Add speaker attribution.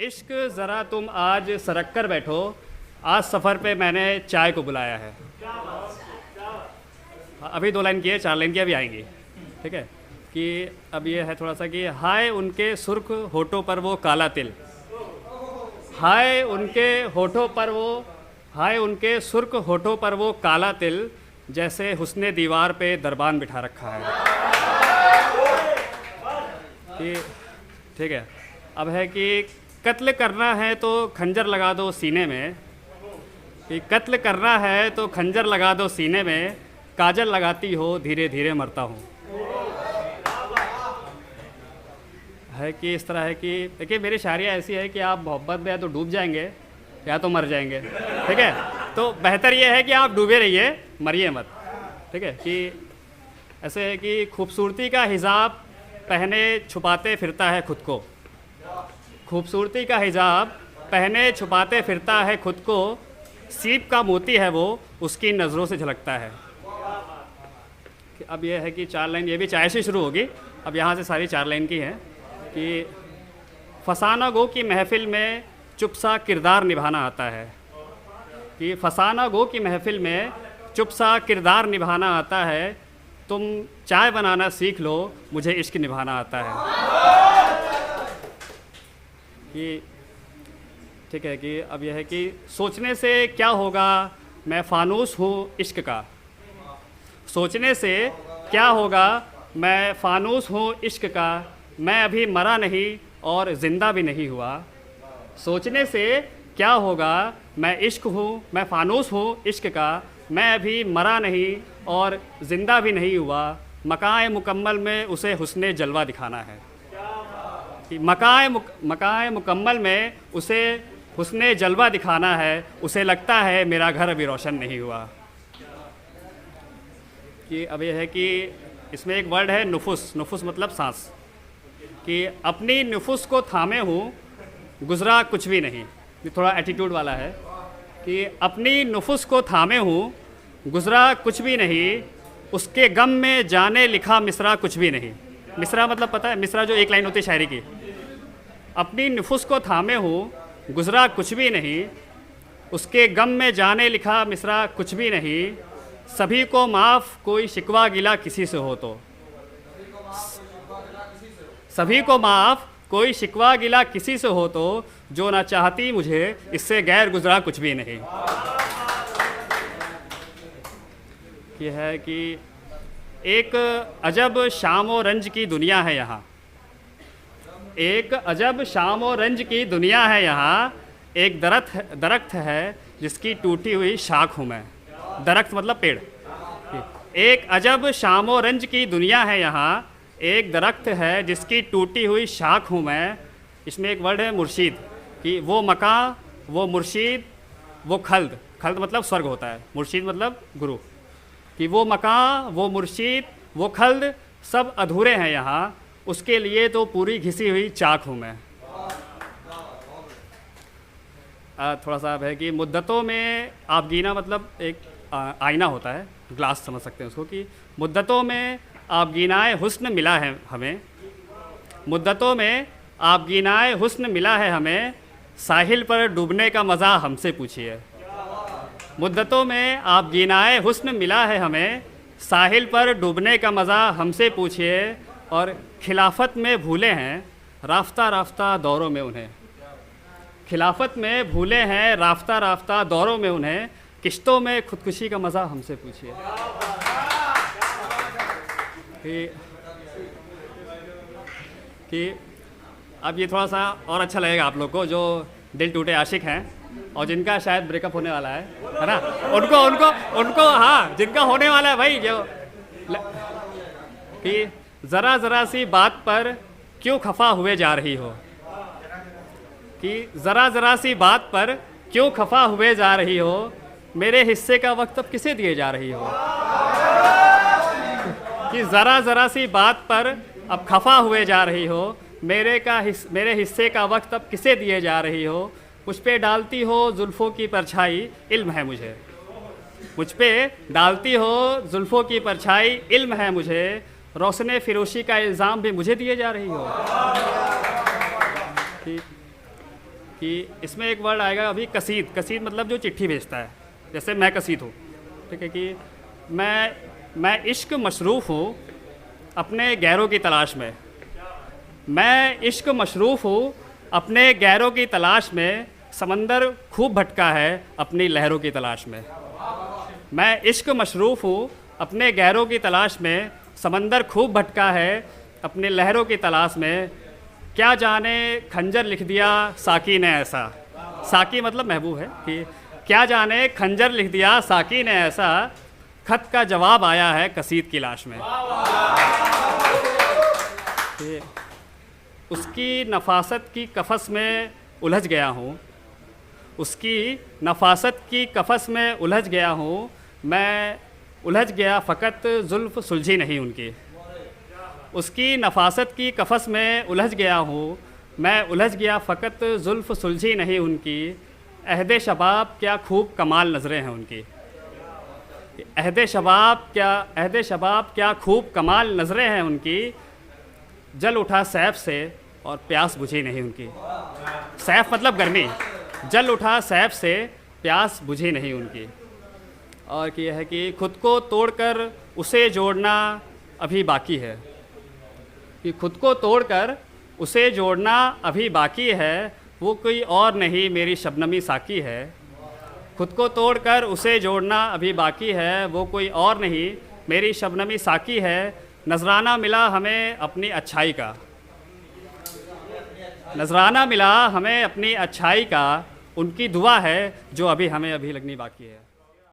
Speaker 1: इश्क ज़रा तुम आज सरक कर बैठो, आज सफ़र पे मैंने चाय को बुलाया है। अभी 2 लाइन की है, 4 लाइन की अभी आएंगी। ठीक है कि अब ये है थोड़ा सा कि हाय उनके सुर्ख होठों पर वो काला तिल, हाय उनके होठों पर वो, हाय उनके सुर्ख होठों पर वो काला तिल, जैसे हुस्ने दीवार पे दरबान बिठा रखा है। कि ठीक है, अब है कि कत्ल करना है तो खंजर लगा दो सीने में, कि कत्ल करना है तो खंजर लगा दो सीने में, काजल लगाती हो धीरे धीरे मरता हूँ। है कि इस तरह है कि देखिए मेरी शायरियाँ ऐसी है कि आप मोहब्बत में या तो डूब जाएंगे या तो मर जाएंगे। ठीक है, तो बेहतर ये है कि आप डूबे रहिए, मरिए मत। ठीक है कि ऐसे है कि खूबसूरती का हिजाब पहने छुपाते फिरता है खुद को, खूबसूरती का हिजाब पहने छुपाते फिरता है खुद को, सीप का मोती है वो उसकी नज़रों से झलकता है। अब ये है कि 4 लाइन ये भी चाय से शुरू होगी, अब यहाँ से सारी 4 लाइन की है कि फसाना गो की महफ़िल में चुप सा किरदार निभाना आता है, कि फसाना गो की महफ़िल में चुप सा किरदार निभाना आता है, तुम चाय बनाना सीख लो मुझे इश्क निभाना आता है। कि ठीक है कि अब यह है कि सोचने से क्या होगा मैं फ़ानूस हूँ इश्क का, सोचने से क्या होगा मैं फ़ानूस हूँ इश्क का, मैं अभी मरा नहीं और ज़िंदा भी नहीं हुआ। सोचने से क्या होगा मैं इश्क हूँ, मैं फ़ानूस हूँ इश्क का, मैं अभी मरा नहीं और ज़िंदा भी नहीं हुआ। मकाए मुकम्मल में उसे हुस्ने जलवा दिखाना है, कि मकाए मुकम्मल में उसे हुस्ने जलवा दिखाना है, उसे लगता है मेरा घर अभी रोशन नहीं हुआ। कि अब यह है कि इसमें एक वर्ड है नुफुस, नुफुस मतलब सांस, कि अपनी नुफुस को थामे हूँ गुज़रा कुछ भी नहीं। ये थोड़ा एटीट्यूड वाला है कि अपनी नुफुस को थामे हूँ गुज़रा कुछ भी नहीं, उसके गम में जाने लिखा मिसरा कुछ भी नहीं। मिसरा मतलब पता है, मिसरा जो 1 लाइन होती है शायरी की। अपनी नुफुस को थामे हूँ गुज़रा कुछ भी नहीं, उसके गम में जाने लिखा मिसरा कुछ भी नहीं, सभी को माफ़ कोई शिकवा गिला किसी से हो तो, सभी को माफ़ कोई शिकवा गिला किसी से हो तो, जो ना चाहती मुझे इससे गैर गुज़रा कुछ भी नहीं। ये है कि एक अजब शाम व रंज की दुनिया है यहाँ, एक अजब शाम व रंज की दुनिया है यहाँ, एक दरख्त है जिसकी टूटी हुई शाख हूँ मैं। दरख्त मतलब पेड़। एक अजब शाम व रंज की दुनिया है यहाँ, एक दरख्त है जिसकी टूटी हुई शाख हूँ मैं। इसमें एक वर्ड है मुर्शीद, कि वो मकां, वो मुर्शीद, वो खल्द, खल्द मतलब स्वर्ग होता है, मुर्शीद मतलब गुरु, कि वो मकां, वो मुर्शीद, वो खल्द सब अधूरे हैं यहाँ, उसके लिए तो पूरी घिसी हुई चाक हूँ मैं। थोड़ा सा है कि मुद्दतों में आपगीना मतलब एक आईना होता है, ग्लास समझ सकते हैं उसको, कि मुद्दतों में आपगीनाए हुस्न मिला है हमें, मुद्दतों में आपगीनाए हुस्न मिला है हमें, साहिल पर डूबने का मज़ा हमसे पूछिए। मुद्दतों में आपगीनाए हुस्न मिला है हमें, साहिल पर डूबने का मज़ा हमसे पूछिए, और खिलाफत में भूले हैं राफ्ता राफ्ता दौरों में उन्हें, खिलाफत में भूले हैं राफ्ता राफ्ता दौरों में उन्हें, किश्तों में खुदकुशी का मज़ा हमसे पूछिए। कि अब ये थोड़ा सा और अच्छा लगेगा आप लोग को जो दिल टूटे आशिक हैं और जिनका शायद ब्रेकअप होने वाला है ना, उनको उनको उनको हाँ, जिनका होने वाला है भाई, जो कि ज़रा ज़रा सी बात पर क्यों खफा हुए जा रही हो, कि ज़रा ज़रा सी बात पर क्यों खफा हुए जा रही हो, मेरे हिस्से का वक्त अब किसे दिए जा रही हो, कि ज़रा ज़रा सी बात पर अब खफा हुए जा रही हो, मेरे हिस्से का वक्त अब किसे दिए जा रही हो, मुझ पे डालती हो जुल्फ़ों की परछाई इल्म है मुझे, मुझ पे डालती हो जुल्फ़ों की परछाई इल्म है मुझे, रोशने फिरोशी का इल्ज़ाम भी मुझे दिए जा रही हो। कि इसमें एक वर्ड आएगा अभी कसीद। कसीद मतलब जो चिट्ठी भेजता है, जैसे मैं कसीद हूँ, ठीक है, कि मैं इश्क मशरूफ़ हूँ अपने गैरों की तलाश में। मैं इश्क मशरूफ़ हूँ अपने गैरों की तलाश में, समंदर खूब भटका है अपनी लहरों की तलाश में। मैं इश्क मशरूफ़ हूँ अपने गैरों की तलाश में, समंदर खूब भटका है अपनी लहरों की तलाश में। क्या जाने खंजर लिख दिया साकी ने ऐसा। साकी मतलब महबूब है, कि क्या जाने खंजर लिख दिया साकी ने ऐसा, खत का जवाब आया है कसीद की लाश में। उसकी नफासत की कफस में उलझ गया हूँ, उसकी नफासत की कफस में उलझ गया हूँ, मैं उलझ गया फ़कत जुल्फ़ सुलझी नहीं उनकी। उसकी नफासत की कफस में उलझ गया हूँ, मैं उलझ गया फ़कत जुल्फ़ सुलझी नहीं उनकी। अहद शबाब क्या खूब कमाल नज़रें हैं उनकी। अहद शबाब क्या खूब कमाल नज़रें हैं उनकी। जल उठा सैफ से और प्यास बुझी नहीं उनकी। सैफ मतलब गर्मी। जल उठा सैफ से प्यास बुझी नहीं उनकी। और यह है कि खुद को तोड़कर उसे जोड़ना अभी बाकी है, कि खुद को तोड़कर उसे जोड़ना अभी बाकी है, वो कोई और नहीं मेरी शबनमी साकी है। खुद को तोड़कर उसे जोड़ना अभी बाकी है, वो कोई और नहीं मेरी शबनमी साकी है। नजराना मिला हमें अपनी अच्छाई का, नजराना मिला हमें अपनी अच्छाई का, उनकी दुआ है जो अभी हमें लगनी बाकी है।